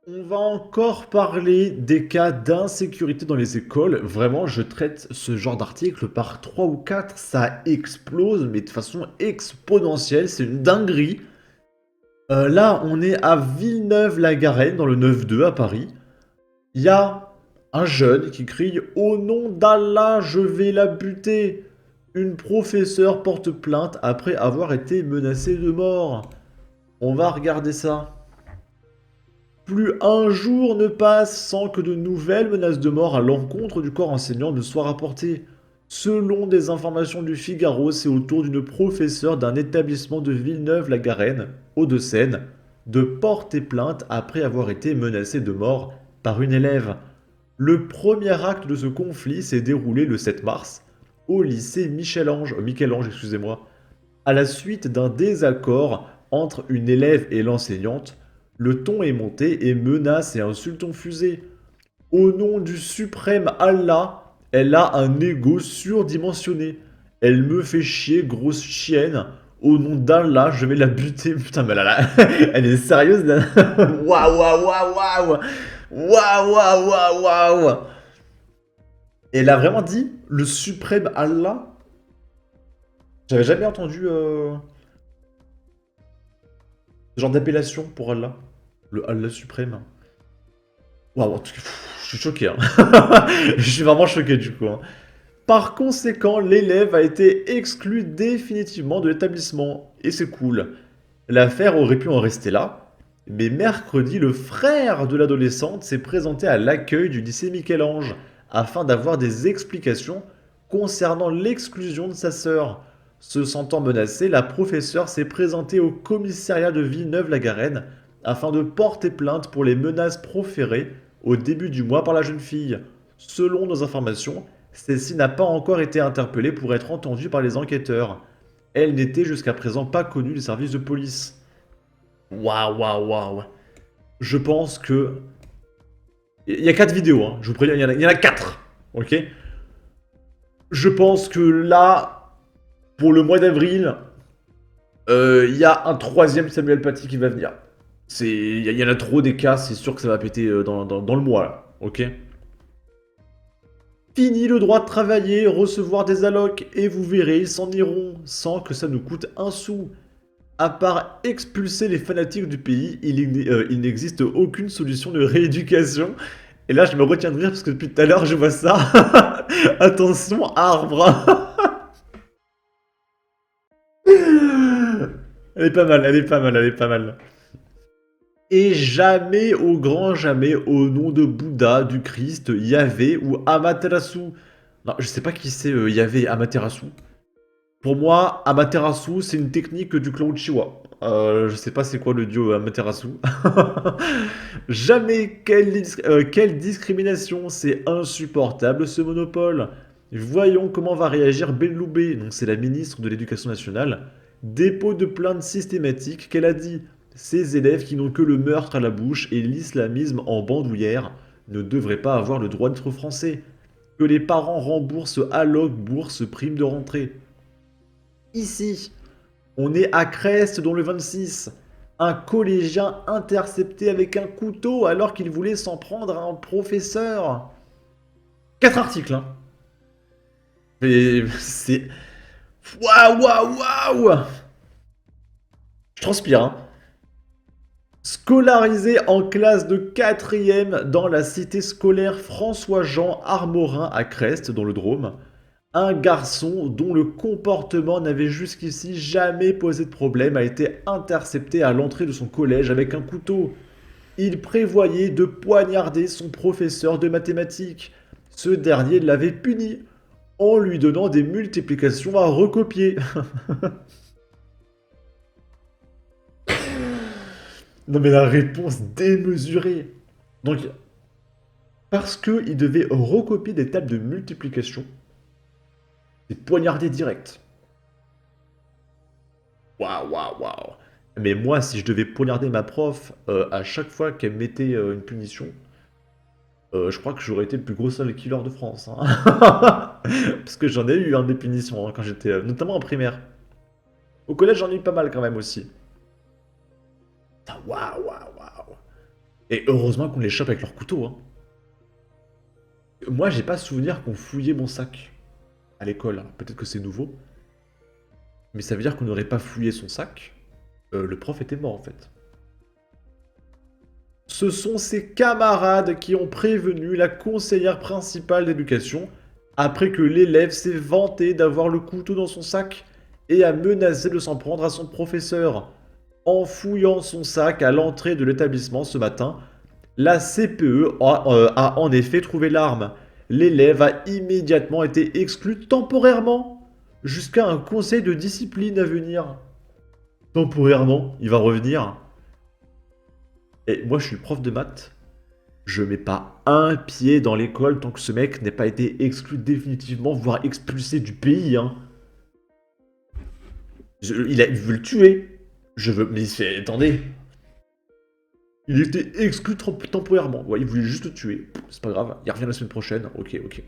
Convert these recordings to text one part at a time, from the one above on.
On va encore parler des cas d'insécurité dans les écoles. Vraiment, je traite ce genre d'article par 3 ou 4, ça explose, mais de façon exponentielle, c'est une dinguerie. Là, on est à Villeneuve-la-Garenne, dans le 9-2 à Paris. Il y a un jeune qui crie: «Au nom d'Allah, je vais la buter!» Une professeure porte plainte après avoir été menacée de mort. On va regarder ça. Plus un jour ne passe sans que de nouvelles menaces de mort à l'encontre du corps enseignant ne soient rapportées. Selon des informations du Figaro, c'est au tour d'une professeure d'un établissement de Villeneuve-la-Garenne, Hauts-de-Seine, de porter plainte après avoir été menacée de mort par une élève. Le premier acte de ce conflit s'est déroulé le 7 mars au lycée Michel-Ange, excusez-moi. À la suite d'un désaccord entre une élève et l'enseignante, le ton est monté et menaces et insultes ont fusé. Au nom du suprême Allah, elle a un ego surdimensionné. Elle me fait chier, grosse chienne. Au nom d'Allah, je vais la buter. Putain, mais là, elle est sérieuse là. Waouh, waouh, waouh, waouh. Waouh, waouh, waouh, waouh. Et elle a vraiment dit le suprême Allah. J'avais jamais entendu ce genre d'appellation pour Allah. Le Allah suprême. Waouh, en tout cas, je suis choqué. Hein. Je suis vraiment choqué du coup. Hein. Par conséquent, l'élève a été exclu définitivement de l'établissement. Et c'est cool. L'affaire aurait pu en rester là. Mais mercredi, le frère de l'adolescente s'est présenté à l'accueil du lycée Michel-Ange afin d'avoir des explications concernant l'exclusion de sa sœur. Se sentant menacée, la professeure s'est présentée au commissariat de Villeneuve-la-Garenne afin de porter plainte pour les menaces proférées au début du mois par la jeune fille. Selon nos informations, celle-ci n'a pas encore été interpellée pour être entendue par les enquêteurs. Elle n'était jusqu'à présent pas connue des services de police. Waouh, waouh, waouh. Je pense que... Il y a 4 vidéos, hein. Je vous préviens, il y en a 4. Ok. Je pense que là, pour le mois d'avril, il y a un troisième Samuel Paty qui va venir. Il y en a trop des cas, c'est sûr que ça va péter dans le mois, là. Ok. Fini le droit de travailler, recevoir des allocs, et vous verrez, ils s'en iront, sans que ça nous coûte un sou. À part expulser les fanatiques du pays, il n'existe aucune solution de rééducation. Et là, je me retiens de rire parce que depuis tout à l'heure, je vois ça. Attention, arbre. Elle est pas mal, elle est pas mal, elle est pas mal. Et jamais, au grand jamais, au nom de Bouddha, du Christ, Yahvé ou Amaterasu. Non, je sais pas qui c'est Yahvé et Amaterasu. Pour moi, Amaterasu, c'est une technique du clan Uchiwa. Je sais pas c'est quoi le dieu Amaterasu. Jamais, quelle discrimination, c'est insupportable ce monopole. Voyons comment va réagir Belloubet, donc c'est la ministre de l'Éducation nationale. Dépôt de plainte systématique qu'elle a dit. Ces élèves qui n'ont que le meurtre à la bouche et l'islamisme en bandoulière ne devraient pas avoir le droit d'être français. Que les parents remboursent alloc, bourse, prime de rentrée. Ici, on est à Crest dans le 26. Un collégien intercepté avec un couteau alors qu'il voulait s'en prendre à un professeur. 4 articles, hein. Mais c'est... Waouh, waouh, waouh. Je transpire, hein. Scolarisé en classe de 4e dans la cité scolaire François-Jean Armorin à Crest, dans le Drôme, un garçon dont le comportement n'avait jusqu'ici jamais posé de problème a été intercepté à l'entrée de son collège avec un couteau. Il prévoyait de poignarder son professeur de mathématiques. Ce dernier l'avait puni en lui donnant des multiplications à recopier. Non mais la réponse démesurée. Donc, parce qu'il devait recopier des tables de multiplication, c'est poignardé direct. Waouh, waouh, waouh. Mais moi, si je devais poignarder ma prof à chaque fois qu'elle mettait une punition, je crois que j'aurais été le plus gros serial killer de France. Hein. Parce que j'en ai eu des punitions hein, quand j'étais, notamment en primaire. Au collège, j'en ai eu pas mal quand même aussi. Waouh, waouh, waouh. Et heureusement qu'on les chope avec leur couteau, hein. Moi, j'ai pas souvenir qu'on fouillait mon sac à l'école. Alors, peut-être que c'est nouveau, mais ça veut dire qu'on n'aurait pas fouillé son sac. Le prof était mort, en fait. Ce sont ses camarades qui ont prévenu la conseillère principale d'éducation après que l'élève s'est vanté d'avoir le couteau dans son sac et a menacé de s'en prendre à son professeur. En fouillant son sac à l'entrée de l'établissement ce matin, la CPE a en effet trouvé l'arme. L'élève a immédiatement été exclu temporairement jusqu'à un conseil de discipline à venir. Temporairement, il va revenir. Et moi, je suis prof de maths. Je mets pas un pied dans l'école tant que ce mec n'ait pas été exclu définitivement, voire expulsé du pays, hein. Il veut le tuer. Je veux... Mais attendez. Il était exclu temporairement. Ouais, il voulait juste le tuer. C'est pas grave. Il revient la semaine prochaine. Ok, ok.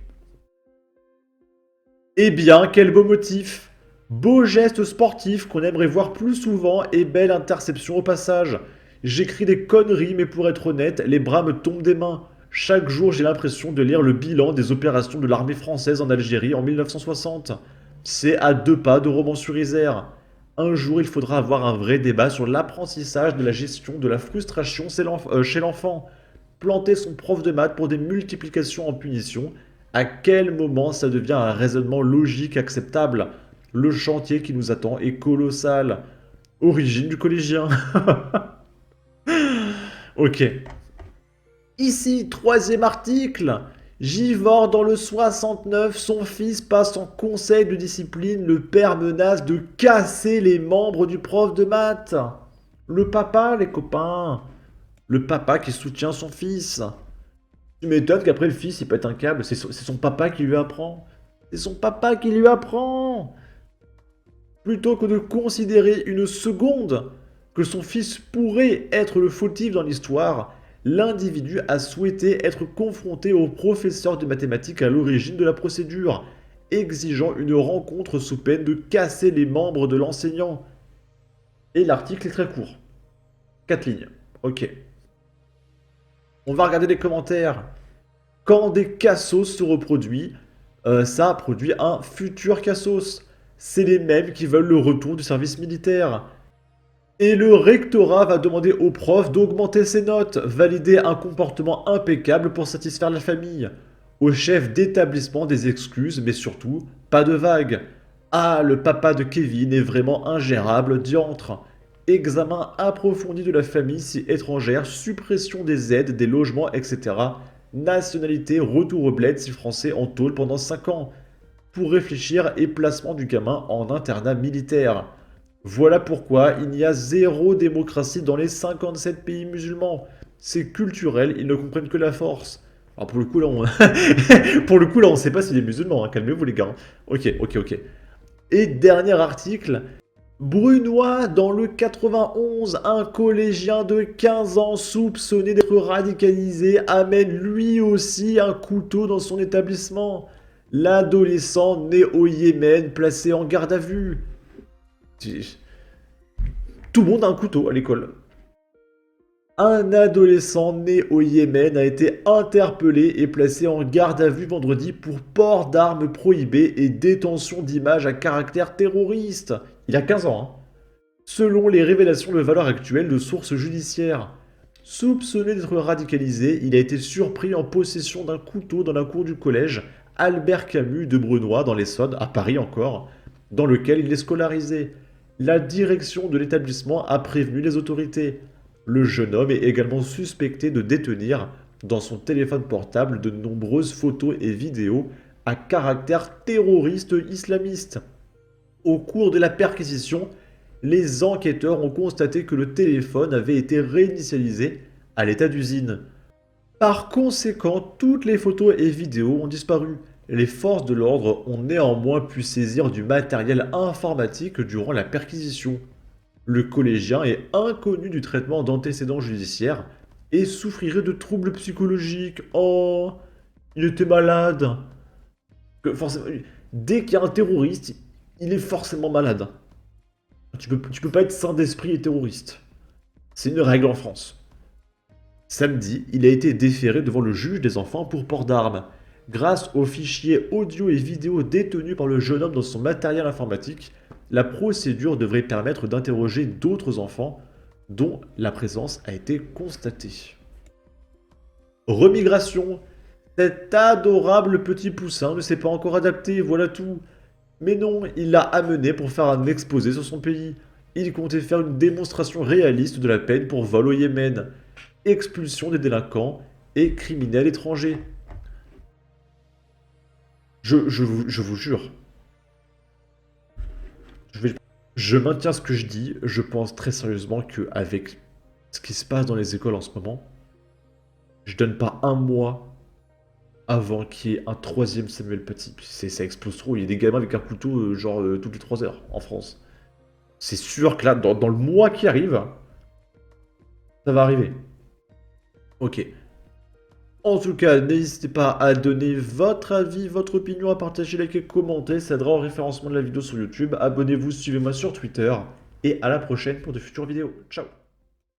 Eh bien, quel beau motif. Beau geste sportif qu'on aimerait voir plus souvent et belle interception au passage. J'écris des conneries, mais pour être honnête, les bras me tombent des mains. Chaque jour, j'ai l'impression de lire le bilan des opérations de l'armée française en Algérie en 1960. C'est à 2 pas de Romans-sur-Isère. Un jour, il faudra avoir un vrai débat sur l'apprentissage de la gestion de la frustration chez l'enfant. Planter son prof de maths pour des multiplications en punition, à quel moment ça devient un raisonnement logique acceptable? Le chantier qui nous attend est colossal. Origine du collégien. Ok. Ici, troisième article. Givors dans le 69, son fils passe en conseil de discipline, le père menace de casser les membres du prof de maths. Le papa, les copains. Le papa qui soutient son fils. Tu m'étonnes qu'après le fils il pète un câble, c'est son papa qui lui apprend. C'est son papa qui lui apprend. Plutôt que de considérer une seconde que son fils pourrait être le fautif dans l'histoire, l'individu a souhaité être confronté au professeur de mathématiques à l'origine de la procédure, exigeant une rencontre sous peine de casser les membres de l'enseignant. Et l'article est très court. 4 lignes. Ok. On va regarder les commentaires. Quand des cassos se reproduisent, ça produit un futur cassos. C'est les mêmes qui veulent le retour du service militaire. Et le rectorat va demander aux profs d'augmenter ses notes, valider un comportement impeccable pour satisfaire la famille. Au chef d'établissement des excuses, mais surtout, pas de vagues. Ah, le papa de Kevin est vraiment ingérable, diantre. Examen approfondi de la famille si étrangère, suppression des aides, des logements, etc. Nationalité, retour au bled si français en tôle pendant 5 ans. Pour réfléchir et placement du gamin en internat militaire. Voilà pourquoi il y a zéro démocratie dans les 57 pays musulmans. C'est culturel, ils ne comprennent que la force. Alors pour le coup là on sait pas s'il est musulman, hein. Calmez-vous les gars. Ok, ok, ok. Et dernier article. Brunois dans le 91, un collégien de 15 ans soupçonné d'être radicalisé amène lui aussi un couteau dans son établissement. L'adolescent né au Yémen placé en garde à vue. Tout le monde a un couteau à l'école. Un adolescent né au Yémen a été interpellé et placé en garde à vue vendredi pour port d'armes prohibées et détention d'images à caractère terroriste. Il a 15 ans, hein. Selon les révélations de valeur actuelle de sources judiciaires. Soupçonné d'être radicalisé, il a été surpris en possession d'un couteau dans la cour du collège Albert Camus de Brunois dans l'Essonne, à Paris encore, dans lequel il est scolarisé. La direction de l'établissement a prévenu les autorités. Le jeune homme est également suspecté de détenir, dans son téléphone portable, de nombreuses photos et vidéos à caractère terroriste islamiste. Au cours de la perquisition, les enquêteurs ont constaté que le téléphone avait été réinitialisé à l'état d'usine. Par conséquent, toutes les photos et vidéos ont disparu. Les forces de l'ordre ont néanmoins pu saisir du matériel informatique durant la perquisition. Le collégien est inconnu du traitement d'antécédents judiciaires et souffrirait de troubles psychologiques. Oh, il était malade. Forcément, dès qu'il y a un terroriste, il est forcément malade. Tu peux pas être sain d'esprit et terroriste. C'est une règle en France. Samedi, il a été déféré devant le juge des enfants pour port d'armes. Grâce aux fichiers audio et vidéo détenus par le jeune homme dans son matériel informatique, la procédure devrait permettre d'interroger d'autres enfants dont la présence a été constatée. Remigration. Cet adorable petit poussin ne s'est pas encore adapté, voilà tout. Mais non, il l'a amené pour faire un exposé sur son pays. Il comptait faire une démonstration réaliste de la peine pour vol au Yémen, expulsion des délinquants et criminels étrangers. Je vous jure, je vais- je maintiens ce que je dis. Je pense très sérieusement qu'avec ce qui se passe dans les écoles en ce moment, je donne pas un mois avant qu'il y ait un troisième Samuel Paty. Ça explose trop. Il y a des gamins avec un couteau, toutes les 3 heures en France. C'est sûr que là, dans le mois qui arrive, ça va arriver. Ok. En tout cas, n'hésitez pas à donner votre avis, votre opinion, à partager, liker, commenter. Ça aidera au référencement de la vidéo sur YouTube. Abonnez-vous, suivez-moi sur Twitter. Et à la prochaine pour de futures vidéos. Ciao!